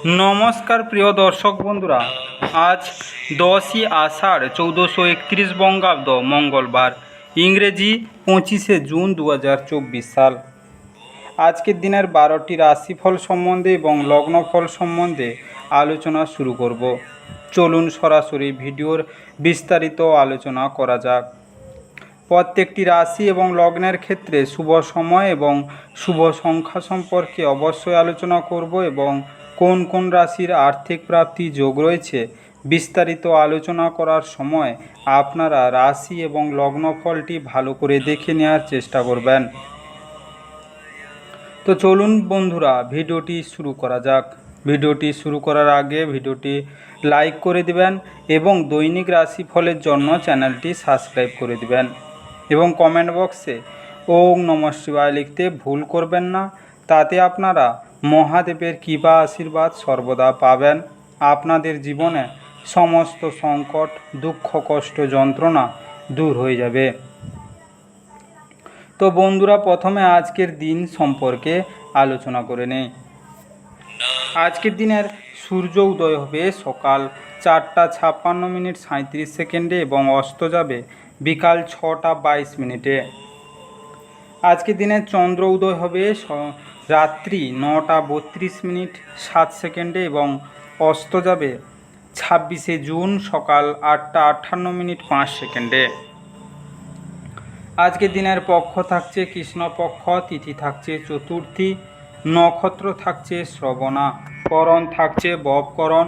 নমস্কার প্রিয় দর্শক বন্ধুরা, আজ 10ই আষাঢ় 1431 বঙ্গাব্দ মঙ্গলবার, ইংরেজি 25শে জুন 2024 সাল। আজকের দিনের 12টি রাশিফল সম্বন্ধে এবং লগ্নফল সম্বন্ধে আলোচনা শুরু করব। চলুন সরাসরি ভিডিওর বিস্তারিত আলোচনা করা যাক। প্রত্যেকটি রাশি এবং লগ্নের ক্ষেত্রে শুভ সময় এবং শুভ সংখ্যা সম্পর্কে অবশ্যই আলোচনা করব এবং কোন কোন রাশির আর্থিক প্রাপ্তি যোগ রয়েছে বিস্তারিত আলোচনা করার সময় আপনারা রাশি এবং লগ্নফলটি ভালো করে দেখে নেওয়ার চেষ্টা করবেন। তো চলুন বন্ধুরা, ভিডিওটি শুরু করা যাক। ভিডিওটি শুরু করার আগে ভিডিওটি লাইক করে দিবেন এবং দৈনিক রাশিফলের জন্য চ্যানেলটি সাবস্ক্রাইব করে দিবেন এবং কমেন্ট বক্সে ওম নমঃ শিবায় লিখতে ভুল করবেন না। তাতে আপনারা মহাদেবের কৃপা আশীর্বাদ সর্বদা পাবেন। আপনাদের জীবনে সমস্ত সংকট, দুঃখ, কষ্ট, যন্ত্রণা দূর হয়ে যাবে। তো বন্ধুরা, প্রথমে আজকের দিন সম্পর্কে আলোচনা করে নেই। আজকের দিনের সূর্য উদয় হবে সকাল 4টা 56 মিনিট 37 সেকেন্ডে এবং অস্ত যাবে বিকাল 6টা 22 মিনিটে। আজকের দিনের চন্দ্র উদয় হবে রাত্রি 9টা 32 মিনিট 7 সেকেন্ডে এবং অস্ত যাবে 26শে জুন সকাল 8টা 58 মিনিট 5 সেকেন্ডে। আজকের দিনের পক্ষ থাকছে কৃষ্ণপক্ষ, তিথি থাকছে চতুর্থী, নক্ষত্র থাকছে শ্রবণা, করণ থাকছে ববকরণ,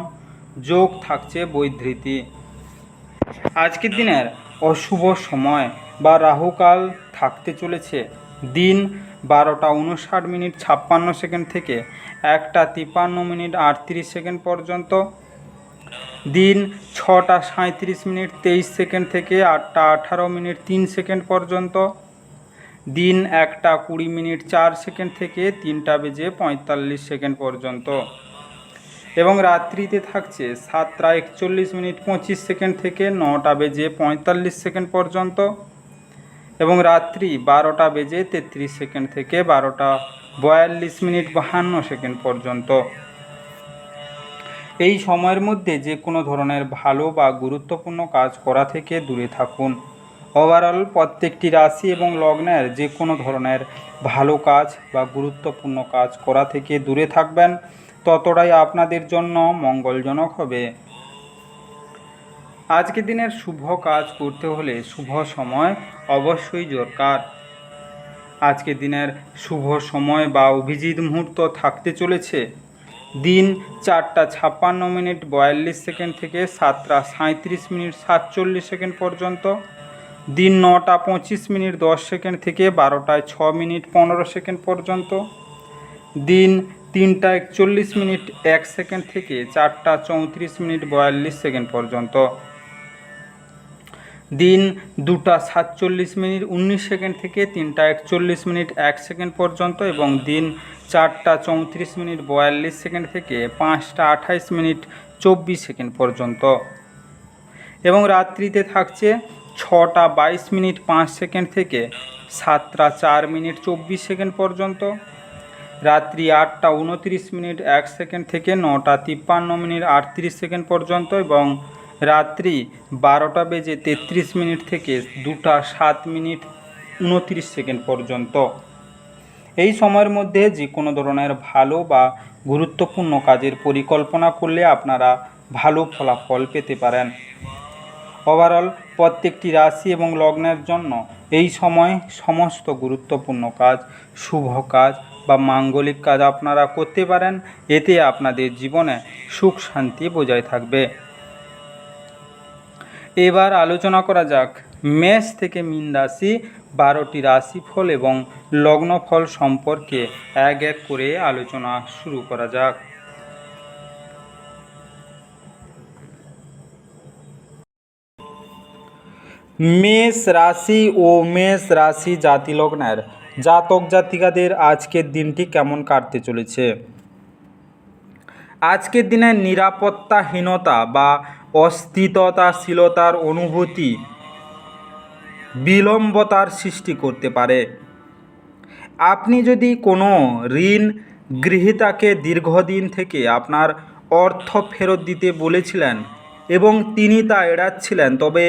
যোগ থাকছে বৈধৃতি। আজকের দিনের অশুভ সময় বা রাহুকাল থাকতে চলেছে দিন 12টা 59 মিনিট 56 সেকেন্ড থেকে 1টা 53 মিনিট 38 সেকেন্ড পর্যন্ত, দিন 6টা 37 মিনিট 23 সেকেন্ড থেকে 8টা 18 মিনিট 3 সেকেন্ড পর্যন্ত, দিন 1টা 20 মিনিট 4 সেকেন্ড থেকে 3টা বেজে 45 সেকেন্ড পর্যন্ত এবং রাত্রিতে থাকছে 7টা 41 মিনিট 25 সেকেন্ড থেকে 9টা বেজে 45 সেকেন্ড পর্যন্ত এবং রাত্রি 12টা বেজে 33 সেকেন্ড থেকে 12টা 42 মিনিট 52 সেকেন্ড পর্যন্ত। এই সময়ের মধ্যে যে কোনো ধরনের ভালো বা গুরুত্বপূর্ণ কাজ করা থেকে দূরে থাকুন। ওভারঅল প্রত্যেকটি রাশি এবং লগ্নের যে কোনো ধরনের ভালো কাজ বা গুরুত্বপূর্ণ কাজ করা থেকে দূরে থাকবেন, ততটাই আপনাদের জন্য মঙ্গলজনক হবে। আজকের দিনের শুভ কাজ করতে হলে শুভ সময় অবশ্যই দরকার। আজকের দিনের শুভ সময় বা অভিজিৎ মুহূর্ত থাকতে চলেছে দিন 4টা 56 মিনিট 42 সেকেন্ড থেকে 7টা 37 মিনিট 47 সেকেন্ড পর্যন্ত, দিন 9টা 25 মিনিট 10 সেকেন্ড থেকে 12টায় 6 মিনিট 15 সেকেন্ড পর্যন্ত, দিন 3টা 41 মিনিট 1 সেকেন্ড থেকে 4টা 34 মিনিট 42 সেকেন্ড পর্যন্ত, দিন 2টা 47 মিনিট 19 সেকেন্ড থেকে 3টা 41 মিনিট 1 সেকেন্ড পর্যন্ত এবং দিন 4টা 34 মিনিট 42 সেকেন্ড থেকে 5টা 28 মিনিট 24 সেকেন্ড পর্যন্ত এবং রাত্রিতে থাকছে 6টা 22 মিনিট 5 সেকেন্ড থেকে 7টা 4 মিনিট 24 সেকেন্ড পর্যন্ত, রাত্রি 8টা 29 মিনিট 1 সেকেন্ড থেকে 9টা 53 মিনিট 38 সেকেন্ড পর্যন্ত এবং রাত্রি 12টা বেজে 33 মিনিট থেকে 2টা 7 মিনিট 29 সেকেন্ড পর্যন্ত। এই সময়ের মধ্যে যে কোনো ধরনের ভালো বা গুরুত্বপূর্ণ কাজের পরিকল্পনা করলে আপনারা ভালো ফলাফল পেতে পারেন। ওভারঅল প্রত্যেকটি রাশি এবং লগ্নের জন্য এই সময় সমস্ত গুরুত্বপূর্ণ কাজ, শুভ কাজ বা মাঙ্গলিক কাজ আপনারা করতে পারেন। এতে আপনাদের জীবনে সুখ শান্তি বজায় থাকবে। এবার আলোচনা করা যাক মেষ থেকে মীন রাশি 12টি রাশিফল এবং লগ্নফল সম্পর্কে এক এক করে আলোচনা শুরু করা যাক। মেষ রাশি ও মেষ রাশি জাতি লগ্নের জাতক জাতিকাদের আজকের দিনটি কেমন কাটতে চলেছে। আজকের দিনে নিরাপত্তাহীনতা বা অস্থিতিশীলতার অনুভূতি বিলম্বতার সৃষ্টি করতে পারে। আপনি যদি কোনো ঋণ গৃহীতাকে দীর্ঘদিন থেকে আপনার অর্থ ফেরত দিতে বলেছিলেন এবং তিনি তা এড়াচ্ছিলেন, তবে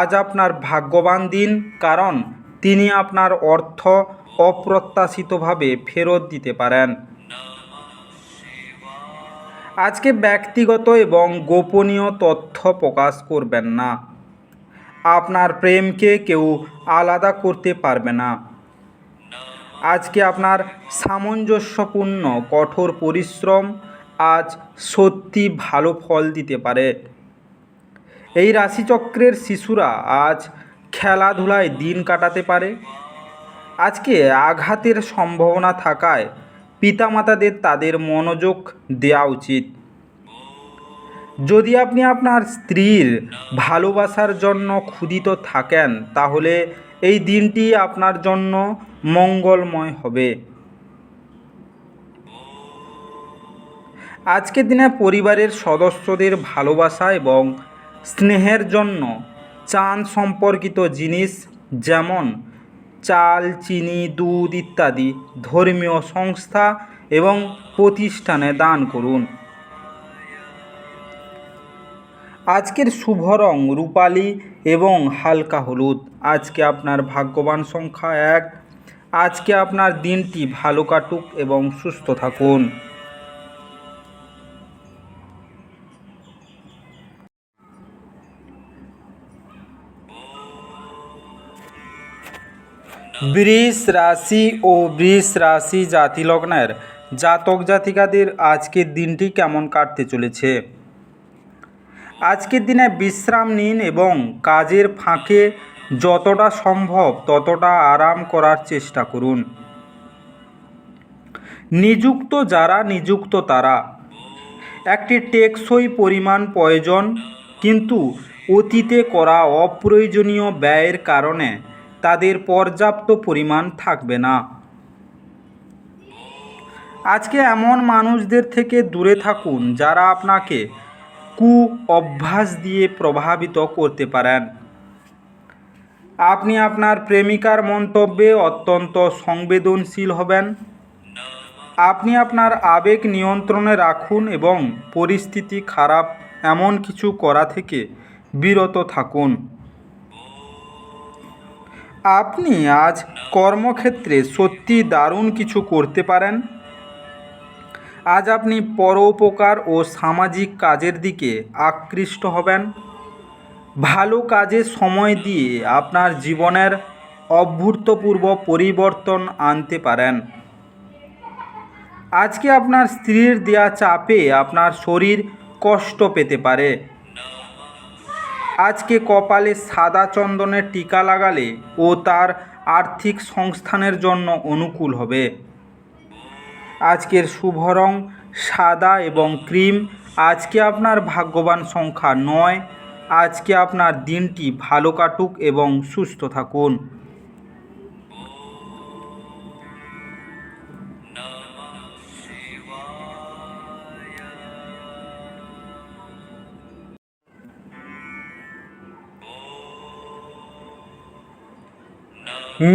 আজ আপনার ভাগ্যবান দিন, কারণ তিনি আপনার অর্থ অপ্রত্যাশিতভাবে ফেরত দিতে পারেন। আজকে ব্যক্তিগত এবং গোপনীয় তথ্য প্রকাশ করবেন না। আপনার প্রেমকে কেউ আলাদা করতে পারবে না। আজকে আপনার সামঞ্জস্যপূর্ণ কঠোর পরিশ্রম আজ সত্যি ভালো ফল দিতে পারে। এই রাশিচক্রের শিশুরা আজ খেলাধুলায় দিন কাটাতে পারে। আজকে আঘাতের সম্ভাবনা থাকায় পিতামাতাদের তাদের মনোযোগ দেওয়া উচিত। যদি আপনি আপনার স্ত্রীর ভালোবাসার জন্য ক্ষুধিত থাকেন, তাহলে এই দিনটি আপনার জন্য মঙ্গলময় হবে। আজকের দিনে পরিবারের সদস্যদের ভালোবাসা এবং স্নেহের জন্য চাঁদ সম্পর্কিত জিনিস যেমন চাল, চিনি, দুধ ইত্যাদি ধর্মীয় সংস্থা এবং প্রতিষ্ঠানে দান করুন। আজকের শুভ রং রূপালি এবং হালকা হলুদ। আজকে আপনার ভাগ্যবান সংখ্যা 1। আজকে আপনার দিনটি ভালো কাটুক এবং সুস্থ থাকুন। বৃষ রাশি ও বৃষ রাশি জাতিলগ্নের জাতক জাতিকাদের আজকের দিনটি কেমন কাটতে চলেছে? আজকের দিনে বিশ্রাম নিন এবং কাজের ফাঁকে যতটা সম্ভব ততটা আরাম করার চেষ্টা করুন। নিযুক্ত যারা নিযুক্ত তারা একটি টেকসই পরিমাণ প্রয়োজন, কিন্তু অতীতে করা অপ্রয়োজনীয় ব্যয়ের কারণে তাদের পর্যাপ্ত পরিমাণ থাকবে না। আজকে এমন মানুষদের থেকে দূরে থাকুন যারা আপনাকে অভ্যাস দিয়ে প্রভাবিত করতে পারেন। আপনি আপনার প্রেমিকার মন্তব্যে অত্যন্ত সংবেদনশীল হবেন। আপনি আপনার আবেগ নিয়ন্ত্রণে রাখুন এবং পরিস্থিতি খারাপ এমন কিছু করা থেকে বিরত থাকুন। আপনি আজ কর্মক্ষেত্রে সত্যি দারুণ কিছু করতে পারেন। আজ আপনি পরোপকার ও সামাজিক কাজের দিকে আকৃষ্ট হবেন। ভালো কাজে সময় দিয়ে আপনার জীবনের অভূতপূর্ব পরিবর্তন আনতে পারেন। আজকে আপনার স্ত্রীর দেয়া চাপে আপনার শরীর কষ্ট পেতে পারে। আজকে কপালে সাদা চন্দনের টিকা লাগালে ও তার আর্থিক সংস্থানের জন্য অনুকূল হবে। আজকের শুভ রং সাদা এবং ক্রিম। আজকে আপনার ভাগ্যবান সংখ্যা 9। আজকে আপনার দিনটি ভালো কাটুক এবং সুস্থ থাকুন।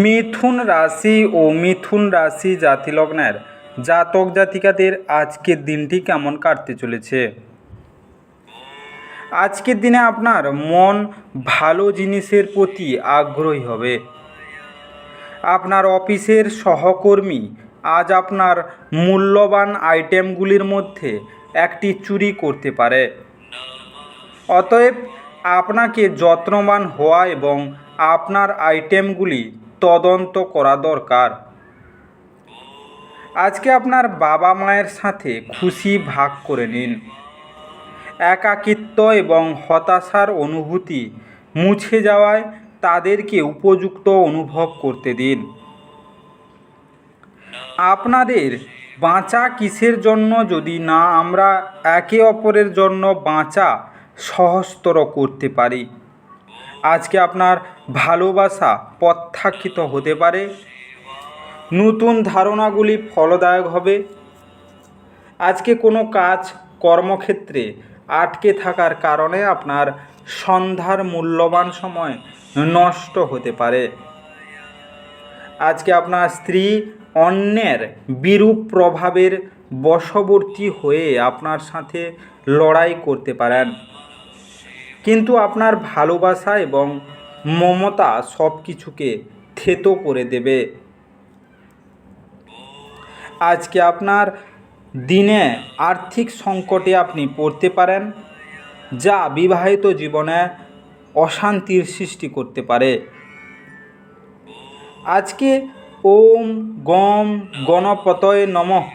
মিথুন রাশি ও মিথুন রাশি জাতিলগ্নের জাতক জাতিকাদের আজকের দিনটি কেমন কাটতে চলেছে? আজকের দিনে আপনার মন ভালো জিনিসের প্রতি আগ্রহী হবে। আপনার অফিসের সহকর্মী আজ আপনার মূল্যবান আইটেমগুলির মধ্যে একটি চুরি করতে পারে। অতএব আপনাকে যত্নবান হওয়া এবং আপনার আইটেমগুলি তদন্ত করা দরকার। আজকে আপনার বাবা মায়ের সাথে খুশি ভাগ করে নিন। একাকিত্ব এবং হতাশার অনুভূতি মুছে যাওয়ায় তাদেরকে উপযুক্ত অনুভব করতে দিন। আপনাদের বাঁচা কিসের জন্য যদি না আমরা একে অপরের জন্য বাঁচা সহজতর করতে পারি। আজকে আপনার ভালোবাসা প্রত্যাখ্যাত হতে পারে। নতুন ধারণাগুলি ফলদায়ক হবে। আজকে কোনো কাজ কর্মক্ষেত্রে আটকে থাকার কারণে আপনার সন্ধ্যার মূল্যবান সময় নষ্ট হতে পারে। আজকে আপনার স্ত্রী অন্যের বিরূপ প্রভাবের বশবর্তী হয়ে আপনার সাথে লড়াই করতে পারেন, কিন্তু আপনার ভালোবাসা এবং মমতা সব কিছুকে থেতো করে দেবে। আজকে আপনার দিনে আর্থিক সংকটে আপনি পড়তে পারেন, যা বিবাহিত জীবনে অশান্তির সৃষ্টি করতে পারে। আজকে ওম গম গণপতয়ে নমঃ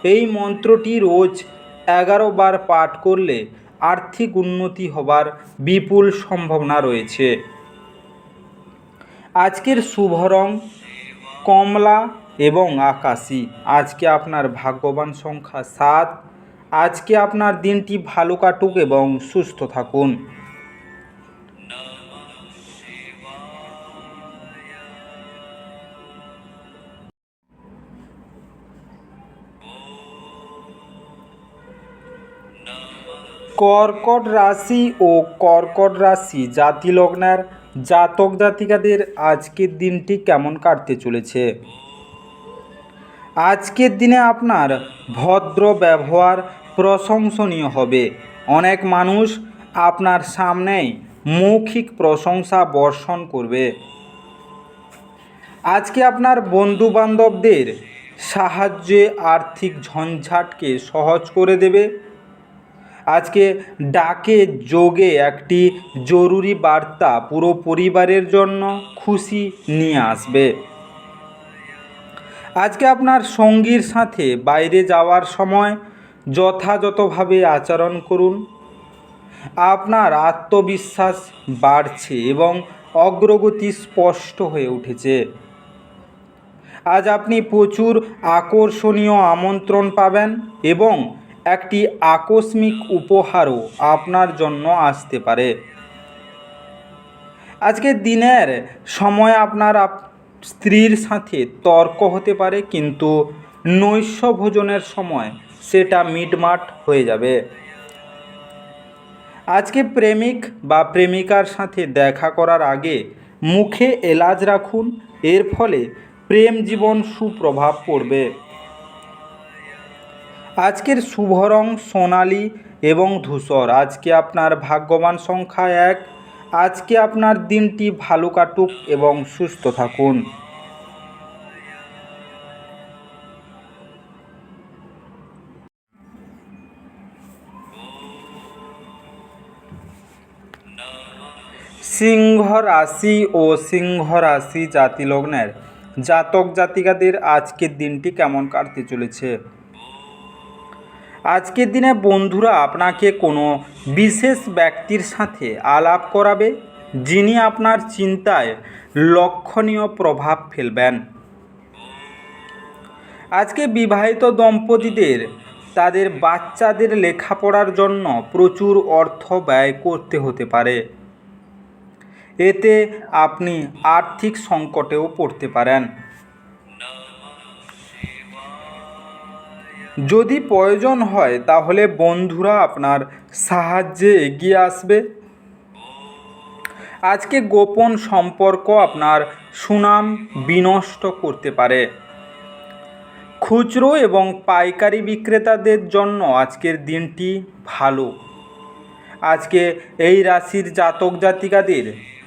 এই মন্ত্রটি রোজ 11 বার পাঠ করলে আর্থিক উন্নতি হবার বিপুল সম্ভাবনা রয়েছে। আজকের শুভ রং কমলা এবং আকাশী। আজকে আপনার ভাগ্যবান সংখ্যা 7। আজকে আপনার দিনটি ভালো কাটুক এবং সুস্থ থাকুন। কর্কট রাশি ও কর্কট রাশি জাতি লগ্নের জাতক জাতিকাদের আজকের দিনটি কেমন কাটতে চলেছে? আজকের দিনে আপনার ভদ্র ব্যবহার প্রশংসনীয় হবে। অনেক মানুষ আপনার সামনেই মৌখিক প্রশংসা বর্ষণ করবে। আজকে আপনার বন্ধুবান্ধবদের সাহায্যে আর্থিক ঝঞ্ঝাটকে সহজ করে দেবে। আজকে ডাকে যোগে একটি জরুরি বার্তা পুরো পরিবারের জন্য খুশি নিয়ে আসবে। আজকে আপনার সঙ্গীর সাথে বাইরে যাওয়ার সময় যথাযথভাবে আচরণ করুন। আপনার আত্মবিশ্বাস বাড়ছে এবং অগ্রগতি স্পষ্ট হয়ে উঠেছে। আজ আপনি প্রচুর আকর্ষণীয় আমন্ত্রণ পাবেন এবং একটি আকস্মিক উপহারও আপনার জন্য আসতে পারে। আজকের দিনের সময় আপনার স্ত্রীর সাথে তর্ক হতে পারে, কিন্তু নৈশ ভোজনের সময় সেটা মিটমাট হয়ে যাবে। আজকে প্রেমিক বা প্রেমিকার সাথে দেখা করার আগে মুখে এলাচ রাখুন, এর ফলে প্রেম জীবন সুপ্রভাব পড়বে। আজকের শুভ রং সোনালী এবং ধূসর। আজকে আপনার ভাগ্যবান সংখ্যা 1। আজকে আপনার দিনটি ভালো কাটুক এবং সুস্থ থাকুন। সিংহ রাশি ও সিংহ রাশি জাতি লগ্নের জাতক জাতিকাদের আজকের দিনটি কেমন কাটতে চলেছে? আজকের দিনে বন্ধুরা আপনাকে কোনো বিশেষ ব্যক্তির সাথে আলাপ করাবে, যিনি আপনার চিন্তায় লক্ষণীয় প্রভাব ফেলবেন। আজকে বিবাহিত দম্পতিদের তাদের বাচ্চাদের লেখাপড়ার জন্য প্রচুর অর্থ ব্যয় করতে হতে পারে। এতে আপনি আর্থিক সংকটেও পড়তে পারেন। যদি প্রয়োজন হয় তাহলে বন্ধুরা আপনার সাহায্যে এগিয়ে আসবে। আজকে গোপন সম্পর্ক আপনার সুনাম বিনষ্ট করতে পারে। খুচরো এবং পাইকারি বিক্রেতাদের জন্য আজকের দিনটি ভালো। আজকে এই রাশির জাতক জাতিকাদের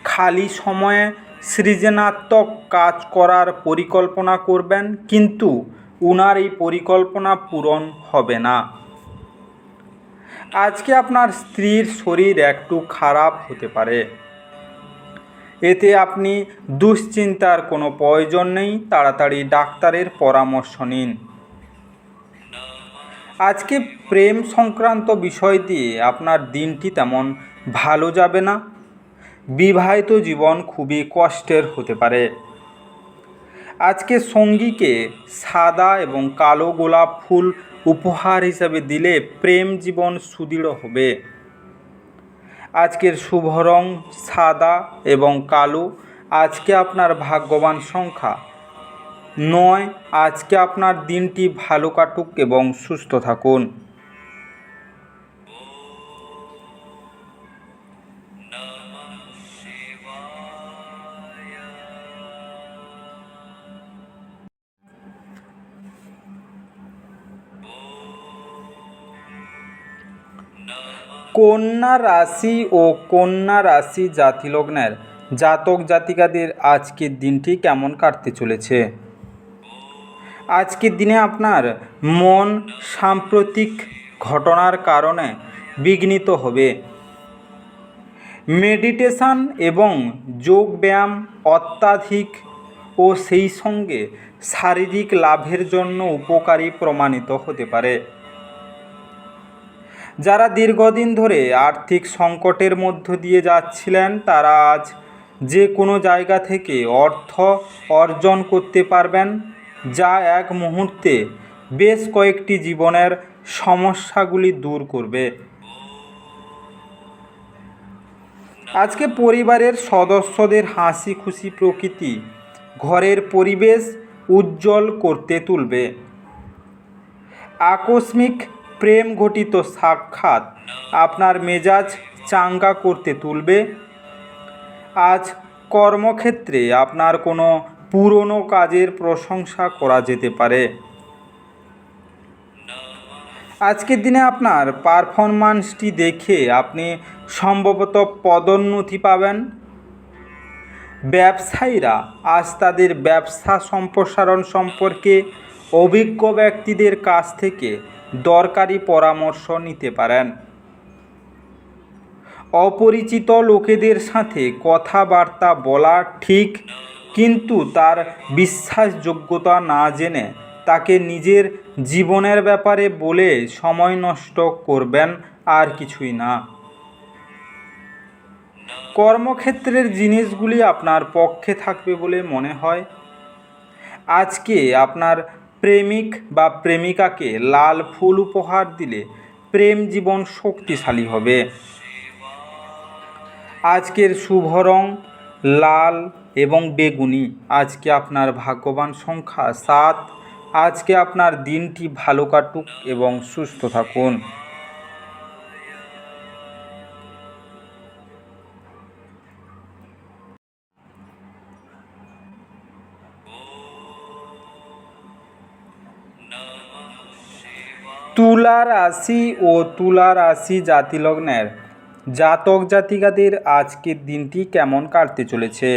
খালি সময়ে সৃজনাত্মক কাজ করার পরিকল্পনা করবেন, কিন্তু উনার এই পরিকল্পনা পূরণ হবে না। আজকে আপনার স্ত্রীর শরীর একটু খারাপ হতে পারে। এতে আপনি দুশ্চিন্তার কোনো প্রয়োজন নেই, তাড়াতাড়ি ডাক্তারের পরামর্শ নিন। আজকে প্রেম সংক্রান্ত বিষয় দিয়ে আপনার দিনটি তেমন ভালো যাবে না। বিবাহিত জীবন খুবই কষ্টের হতে পারে। আজকে সঙ্গীকে সাদা এবং কালো গোলাপ ফুল উপহার হিসাবে দিলে প্রেম জীবন সুদৃঢ় হবে। আজকের শুভ রং সাদা এবং কালো। আজকে আপনার ভাগ্যবান সংখ্যা 9। আজকে আপনার দিনটি ভালো কাটুক এবং সুস্থ থাকুন। কন্যা রাশি ও কন্যা রাশি জাতিলগ্নের জাতক জাতিকাদের আজকের দিনটি কেমন কাটতে চলেছে। আজকের দিনে আপনার মন সাম্প্রতিক ঘটনার কারণে বিঘ্নিত হবে। মেডিটেশন এবং যোগ ব্যায়াম অত্যাধিক ও সেই সঙ্গে শারীরিক লাভের জন্য উপকারী প্রমাণিত হতে পারে। যারা দীর্ঘদিন ধরে আর্থিক সংকটের মধ্য দিয়ে যাচ্ছিলেন তারা আজ যে কোনো জায়গা থেকে অর্থ অর্জন করতে পারবেন, যা এক মুহূর্তে বেশ কয়েকটি জীবনের সমস্যাগুলি দূর করবে। আজকে পরিবারের সদস্যদের হাসি খুশি প্রকৃতি ঘরের পরিবেশ উজ্জ্বল করতে তুলবে। আকস্মিক প্রেম ঘটিত সাক্ষাৎ আপনার মেজাজ চাঙ্গা করতে তুলবে। আজ কর্মক্ষেত্রে আপনার কোনো পুরনো কাজের প্রশংসা করা যেতে পারে। আজকের দিনে আপনার পারফরম্যান্সটি দেখে আপনি সম্ভবত পদোন্নতি পাবেন। ব্যবসায়ীরা আজ তাদের ব্যবসা সম্প্রসারণ সম্পর্কে অভিজ্ঞ ব্যক্তিদের কাছ থেকে দরকারি পরামর্শ নিতে পারেন। অপরিচিত লোকেদের সাথে কথাবার্তা বলা ঠিক, কিন্তু তার বিশ্বাসযোগ্যতা না জেনে তাকে নিজের জীবনের ব্যাপারে বলে সময় নষ্ট করবেন, আর কিছুই না। কর্মক্ষেত্রের জিনিসগুলি আপনার পক্ষে থাকবে বলে মনে হয়। আজকে আপনার প্রেমিক বা প্রেমিকাকে লাল ফুল উপহার দিলে প্রেম জীবন শক্তিশালী হবে। আজকের শুভ রং লাল এবং বেগুনি। আজকে আপনার ভাগ্যবান সংখ্যা 7। আজকে আপনার দিনটি ভালো কাটুক এবং সুস্থ থাকুন। তুলা রাশি ও তুলা রাশি জাতিলগ্নের জাতক জাতিকাদের আজকের দিনটি কেমন কাটতে চলেছে।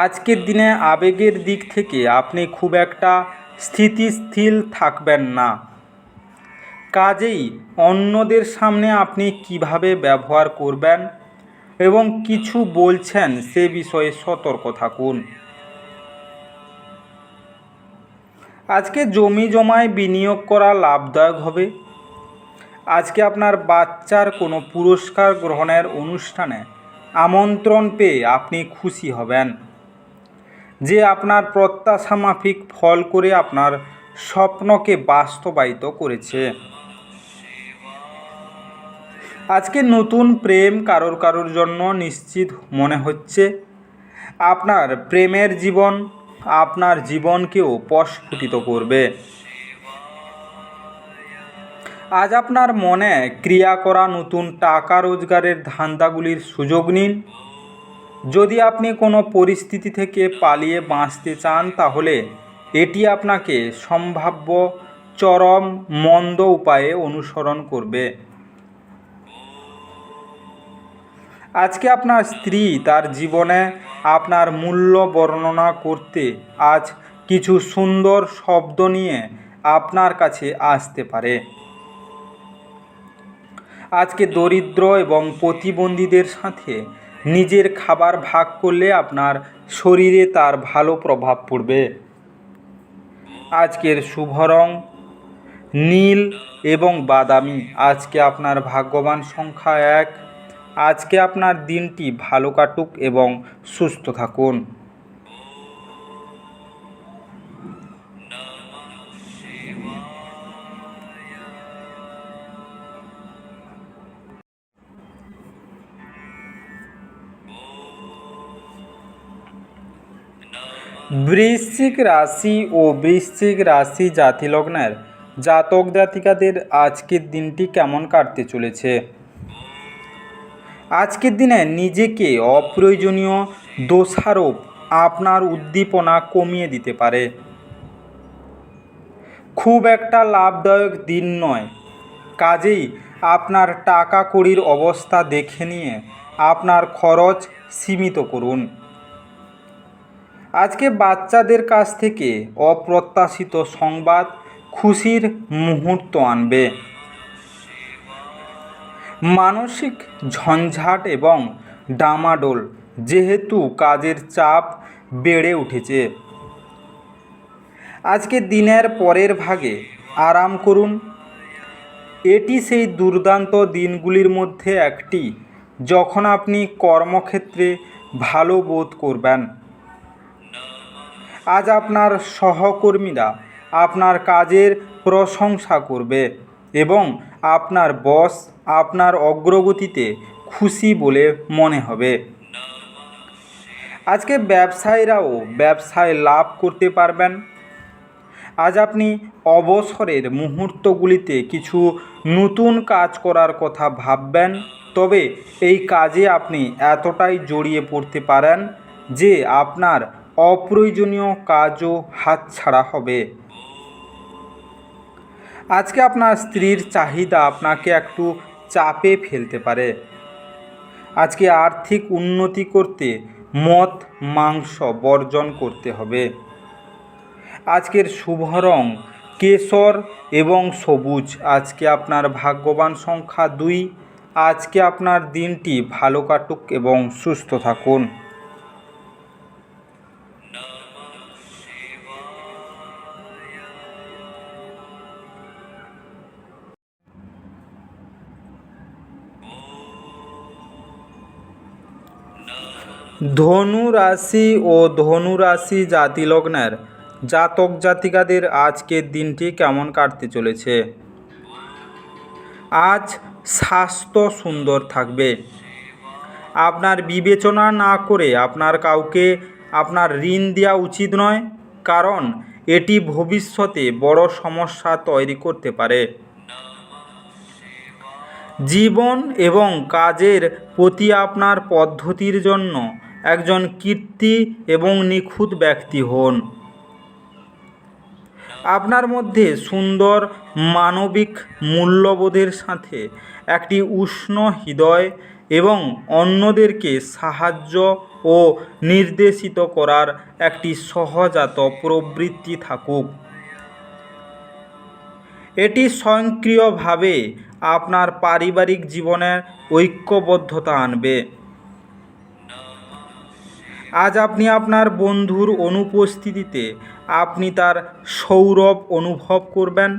আজকের দিনে আবেগের দিক থেকে আপনি খুব একটা স্থিতিশীল থাকবেন না। কাজেই অন্যদের সামনে আপনি কিভাবে ব্যবহার করবেন এবং কিছু বলছেন সে বিষয়ে সতর্ক থাকুন। আজকে জমি জমায় বিনিয়োগ করা লাভদায়ক হবে। আজকে আপনার বাচ্চার কোনো পুরস্কার গ্রহণের অনুষ্ঠানে আমন্ত্রণ পেয়ে আপনি খুশি হবেন, যে আপনার প্রত্যাশা মাফিক ফল করে আপনার স্বপ্নকে বাস্তবায়িত করেছে। আজকে নতুন প্রেম কারোর জন্য নিশ্চিত মনে হচ্ছে। আপনার প্রেমের জীবন আপনার জীবনকেও প্রস্ফুটিত করবে। আজ আপনার মনে ক্রিয়া করা নতুন টাকা রোজগারের ধান্দাগুলির সুযোগ নিন। যদি আপনি কোনো পরিস্থিতি থেকে পালিয়ে বাঁচতে চান তাহলে এটি আপনাকে সম্ভাব্য চরম মন্দ উপায়ে অনুসরণ করবে। আজকে আপনার স্ত্রী তার জীবনে আপনার মূল্য বর্ণনা করতে আজ কিছু সুন্দর শব্দ নিয়ে আপনার কাছে আসতে পারে। আজকে দরিদ্র এবং প্রতিবন্ধীদের সাথে নিজের খাবার ভাগ করলে আপনার শরীরে তার ভালো প্রভাব পড়বে। আজকের শুভ রং নীল এবং বাদামি। আজকে আপনার ভাগ্যবান সংখ্যা 1। আজকে আপনার দিনটি ভালো কাটুক এবং সুস্থ থাকুন। বৃশ্চিক রাশি ও বৃশ্চিক রাশি জাতিলগ্নের জাতক জাতিকাদের আজকের দিনটি কেমন কাটতে চলেছে। আজকের দিনে নিজেকে অপ্রয়োজনীয় দোষারোপ আপনার উদ্দীপনা কমিয়ে দিতে পারে। খুব একটা লাভদায়ক দিন নয়। কাজেই আপনার টাকা কড়ির অবস্থা দেখে নিয়ে আপনার খরচ সীমিত করুন। আজকে বাচ্চাদের কাছ থেকে অপ্রত্যাশিত সংবাদ খুশির মুহূর্ত আনবে। মানসিক ঝঞ্ঝাট এবং ডামাডোল যেহেতু কাজের চাপ বেড়ে উঠেছে। আজকে দিনের পরের ভাগে আরাম করুন। এটি সেই দুর্দান্ত দিনগুলির মধ্যে একটি যখন আপনি কর্মক্ষেত্রে ভালো বোধ করবেন। আজ আপনার সহকর্মীরা আপনার কাজের প্রশংসা করবে এবং আপনার বস আপনার অগ্রগতিতে খুশি বলে মনে হবে। আজকে ব্যবসায়ীরাও ব্যবসায় লাভ করতে পারবেন। আজ আপনি অবসরের মুহূর্তগুলিতে কিছু নতুন কাজ করার কথা ভাববেন, তবে এই কাজে আপনি এতটাই জড়িয়ে পড়তে পারেন যে আপনার অপ্রয়োজনীয় কাজও হাতছাড়া হবে। আজকে আপনার স্ত্রীর চাহিদা আপনাকে একটু চাপে ফেলতে পারে। আজকে আর্থিক উন্নতি করতে মদ মাংস বর্জন করতে হবে। আজকের শুভ রং কেশর এবং সবুজ। আজকে আপনার ভাগ্যবান সংখ্যা 2। আজকে আপনার দিনটি ভালো কাটুক এবং সুস্থ থাকুন। ধনু রাশি ও ধনু রাশি জাতি লগ্নের জাতক জাতিকাদের আজকের দিনটি কেমন কাটতে চলেছে? আজ স্বাস্থ্য সুন্দর থাকবে। আপনার বিবেচনা না করে আপনার কাউকে আপনার ঋণ দেওয়া উচিত নয়, কারণ এটি ভবিষ্যতে বড় সমস্যা তৈরি করতে পারে। জীবন এবং কাজের প্রতি আপনার পদ্ধতির জন্য একজন কীর্তি এবং নিখুঁত ব্যক্তি হন। আপনার মধ্যে সুন্দর মানবিক মূল্যবোধের সাথে একটি উষ্ণ হৃদয় এবং অন্যদেরকে সাহায্য ও নির্দেশিত করার একটি সহজাত প্রবৃত্তি থাকুক। এটি স্বয়ংক্রিয়ভাবে আপনার পারিবারিক জীবনের ঐক্যবদ্ধতা আনবে। আজ আপনি আপনার বন্ধুর অনুপস্থিতিতে আপনি তার সৌরভ অনুভব করবেন।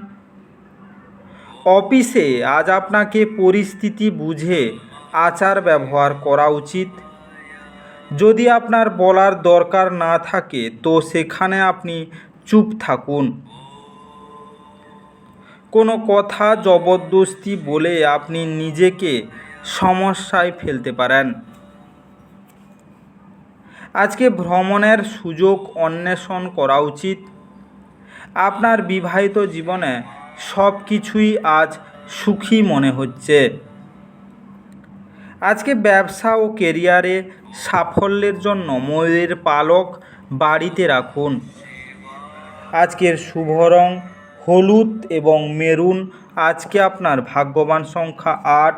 অফিসে আজ আপনাকে পরিস্থিতি বুঝে আচার ব্যবহার করা উচিত। যদি আপনার বলার দরকার না থাকে তো সেখানে আপনি চুপ থাকুন। কোনো কথা জবরদস্তি বলে আপনি নিজেকে সমস্যায় ফেলতে পারেন। আজকে ভ্রমণের সুযোগ অন্বেষণ করা উচিত। আপনার বিবাহিত জীবনে সব কিছুই আজ সুখী মনে হচ্ছে। আজকে ব্যবসা ও কেরিয়ারে সাফল্যের জন্য ময়ূরের পালক বাড়িতে রাখুন। আজকের শুভ রং হলুদ এবং মেরুন। আজকে আপনার ভাগ্যবান সংখ্যা 8।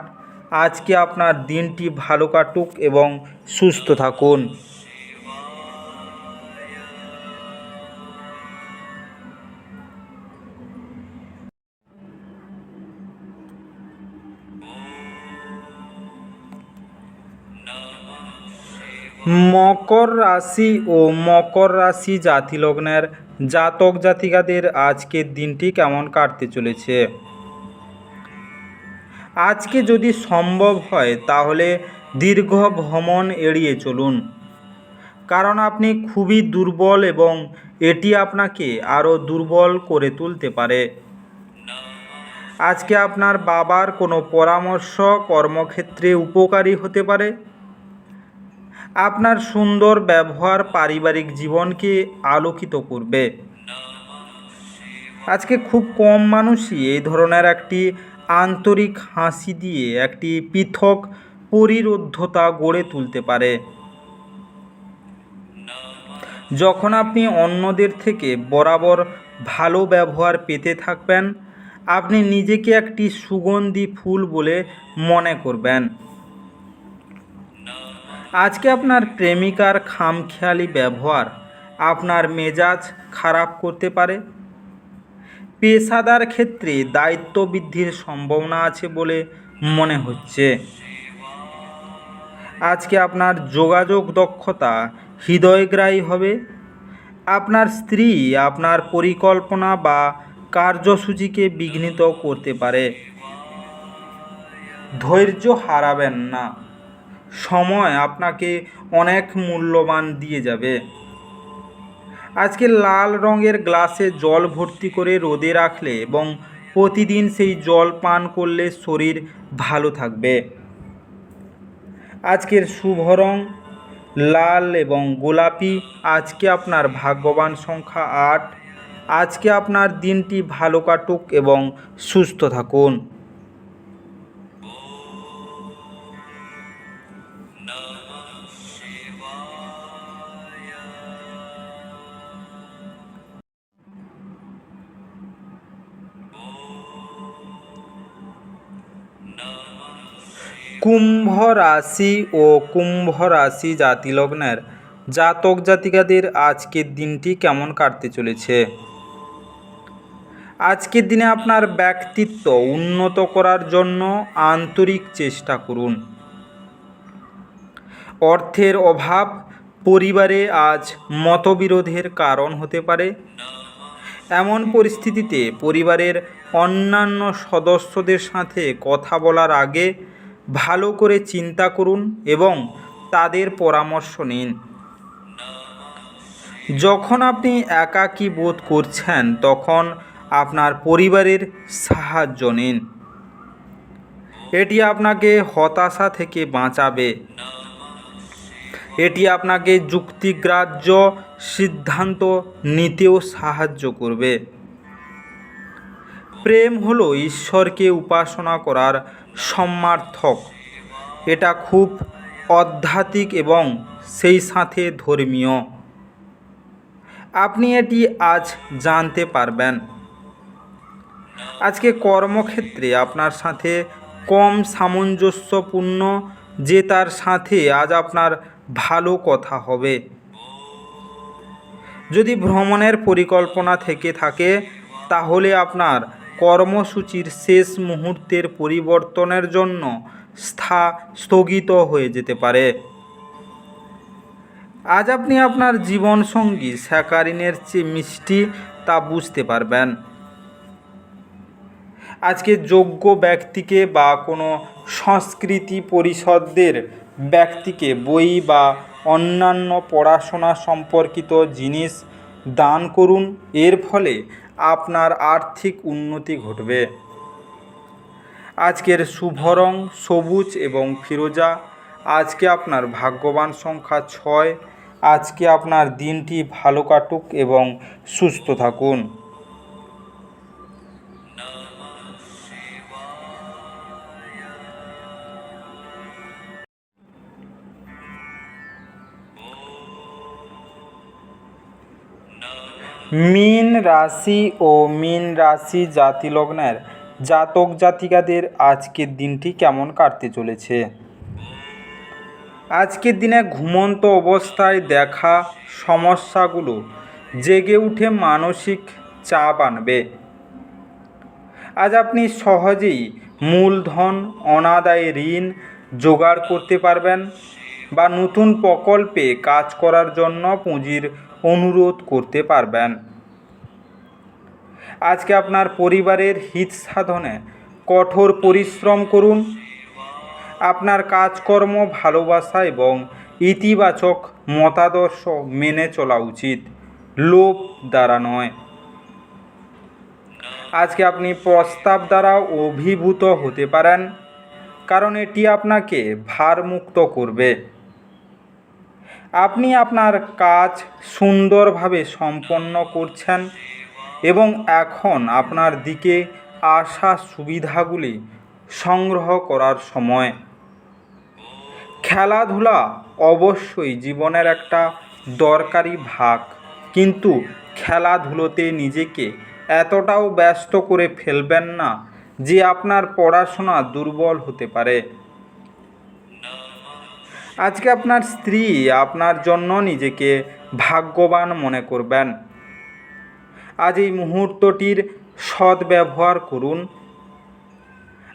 আজকে আপনার দিনটি ভালো কাটুক এবং সুস্থ থাকুন। মকর রাশি ও মকর রাশি জাতি লগ্নের জাতক জাতিকাদের আজকের দিনটি কেমন কাটতে চলেছে? আজকে যদি সম্ভব হয় তাহলে দীর্ঘ ভ্রমণ এড়িয়ে চলুন, কারণ আপনি খুবই দুর্বল এবং এটি আপনাকে আরও দুর্বল করে তুলতে পারে। আজকে আপনার বাবার কোনো পরামর্শ কর্মক্ষেত্রে উপকারী হতে পারে। আপনার সুন্দর ব্যবহার পারিবারিক জীবনকে আলোকিত করবে। আজকে খুব কম মানুষই এই ধরনের একটি আন্তরিক হাসি দিয়ে একটি পৃথক পরিরোধ্যতা গড়ে তুলতে পারে। যখন আপনি অন্যদের থেকে বরাবর ভালো ব্যবহার পেতে থাকবেন, আপনি নিজেকে একটি সুগন্ধি ফুল বলে মনে করবেন। আজকে আপনার প্রেমিকার খামখেয়ালি ব্যবহার আপনার মেজাজ খারাপ করতে পারে। পেশাদার ক্ষেত্রে দায়িত্ব বৃদ্ধির সম্ভাবনা আছে বলে মনে হচ্ছে। আজকে আপনার যোগাযোগ দক্ষতা হৃদয়গ্রাহী হবে। আপনার স্ত্রী আপনার পরিকল্পনা বা কার্যসূচিকে বিঘ্নিত করতে পারে। ধৈর্য হারাবেন না, সময় আপনাকে অনেক মূল্যবান দিয়ে যাবে। আজকে লাল রঙের গ্লাসে জল ভর্তি করে রোদে রাখলে এবং প্রতিদিন সেই জল পান করলে শরীর ভালো থাকবে। আজকের শুভ রং লাল এবং গোলাপি। আজকে আপনার ভাগ্যবান সংখ্যা 8। আজকে আপনার দিনটি ভালো কাটুক এবং সুস্থ থাকুন। কুম্ভ রাশি ও কুম্ভ রাশি জাতি লগ্নের জাতক জাতিকাদের আজকের দিনটি কেমন কাটতে চলেছে। আজকের দিনে আপনার ব্যক্তিত্ব উন্নত করার জন্য আন্তরিক চেষ্টা করুন। অর্থের অভাব পরিবারে আজ মতবিরোধের কারণ হতে পারে। এমন পরিস্থিতিতে পরিবারের অন্যান্য সদস্যদের সাথে কথা বলার আগে ভালো করে চিন্তা করুন এবং তাদের পরামর্শ নিন। যখন আপনি একাকী বোধ করছেন তখন আপনার পরিবারের সাহায্য নিন। এটি আপনাকে হতাশা থেকে বাঁচাবে। এটি আপনাকে যুক্তিগ্রাহ্য সিদ্ধান্ত নিতেও সাহায্য করবে। প্রেম হলো ঈশ্বরকে উপাসনা করার সমার্থক। এটা খুব আধ্যাত্মিক এবং সেই সাথে ধর্মীয়। আপনি এটি আজ জানতে পারবেন। আজকে কর্মক্ষেত্রে আপনার সাথে কম সামঞ্জস্যপূর্ণ যে তার সাথে আজ আপনার ভালো কথা হবে। যদি ভ্রমণের পরিকল্পনা থেকে থাকে তাহলে আপনার কর্মসূচির শেষ মুহূর্তের পরিবর্তনের জন্য স্থগিত হয়ে যেতে পারে। আজ আপনি আপনার জীবনসঙ্গী স্যাকারিনের চেয়ে মিষ্টি তা বুঝতে পারবেন। আজকে যোগ্য ব্যক্তিকে বা কোনো সংস্কৃতি পরিষদের ব্যক্তিকে বই বা অন্যান্য পড়াশোনা সম্পর্কিত জিনিস দান করুন। এর ফলে আপনার আর্থিক উন্নতি ঘটবে। আজকের শুভ রং সবুজ এবং ফিরোজা। আজকে আপনার ভাগ্যবান সংখ্যা 6। আজকে আপনার দিনটি ভালো কাটুক এবং সুস্থ থাকুন। মীন রাশি ও মীন রাশি জাতি লগ্নের জাতক জাতিকাদের আজকের দিনটি কেমন কাটতে চলেছে। আজকের দিনে ঘুমন্ত অবস্থায় দেখা সমস্যাগুলো জেগে উঠে মানসিক চাপ আনবে। আজ আপনি সহজেই মূলধন অনাদায়ী ঋণ জোগাড় করতে পারবেন বা নতুন প্রকল্পে কাজ করার জন্য পুঁজির অনুরোধ করতে পারবেন। আজকে আপনার পরিবারের হিত সাধনে কঠোর পরিশ্রম করুন। আপনার কাজকর্ম ভালোবাসা এবং ইতিবাচক মতাদর্শ মেনে চলা উচিত, লোভ দ্বারা নয়। আজকে আপনি প্রস্তাব দ্বারা অভিভূত হতে পারেন, কারণ এটি আপনাকে ভারমুক্ত করবে। আপনি আপনার কাজ সুন্দরভাবে সম্পন্ন করছেন এবং এখন আপনার দিকে আসা সুবিধাগুলি সংগ্রহ করার সময়। খেলাধুলা অবশ্যই জীবনের একটা দরকারি ভাগ, কিন্তু খেলাধুলোতে নিজেকে এতটাও ব্যস্ত করে ফেলবেন না যে আপনার পড়াশোনা দুর্বল হতে পারে। আজকে আপনার স্ত্রী আপনার জন্য নিজেকে ভাগ্যবান মনে করবেন। আজ এই মুহূর্তটির সদ্ব্যবহার করুন।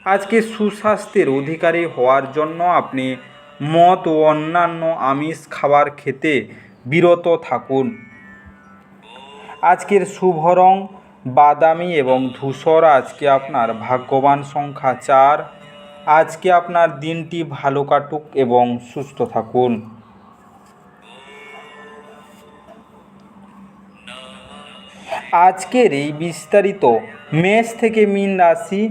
আজকে সুস্বাস্থ্যের অধিকারী হওয়ার জন্য আপনি মদ ও অন্যান্য আমিষ খাবার খেতে বিরত থাকুন। আজকের শুভ রং বাদামি এবং ধূসর। আজকে আপনার ভাগ্যবান সংখ্যা 4। আজকে আপনার দিনটি ভালো কাটুক এবং সুস্থ থাকুন। আজকের এই বিস্তারিত মেষ থেকে মীন রাশি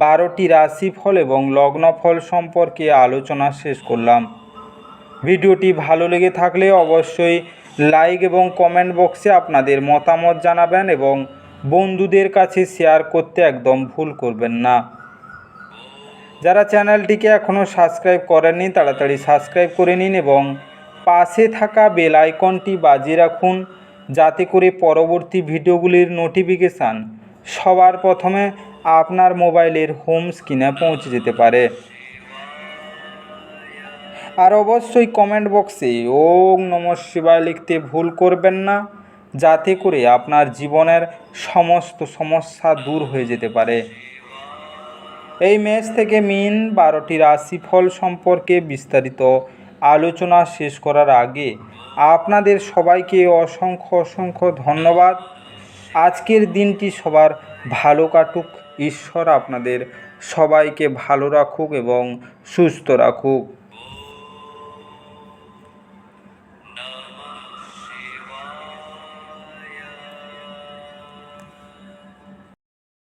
12টি রাশিফল এবং লগ্নফল সম্পর্কে আলোচনা শেষ করলাম। ভিডিওটি ভালো লেগে থাকলে অবশ্যই লাইক এবং কমেন্ট বক্সে আপনাদের মতামত জানাবেন এবং বন্ধুদের কাছে শেয়ার করতে একদম ভুল করবেন না। যারা চ্যানেলটিকে এখনও সাবস্ক্রাইব করেননি তাড়াতাড়ি সাবস্ক্রাইব করে নিন এবং পাশে থাকা বেল আইকনটি বাজিয়ে রাখুন, যাতে করে পরবর্তী ভিডিওগুলির নোটিফিকেশান সবার প্রথমে আপনার মোবাইলের হোম স্ক্রিনে পৌঁছে যেতে পারে। আর অবশ্যই কমেন্ট বক্সে ওম নমঃ শিবায় লিখতে ভুল করবেন না, যাতে করে আপনার জীবনের সমস্ত সমস্যা দূর হয়ে যেতে পারে। এই মেষ থেকে মীন 12টি রাশিফল সম্পর্কে বিস্তারিত আলোচনা শেষ করার আগে আপনাদের সবাইকে অসংখ্য ধন্যবাদ। আজকের দিনটি সবার ভালো কাটুক। ঈশ্বর আপনাদের সবাইকে ভালো রাখুক এবং সুস্থ রাখুক।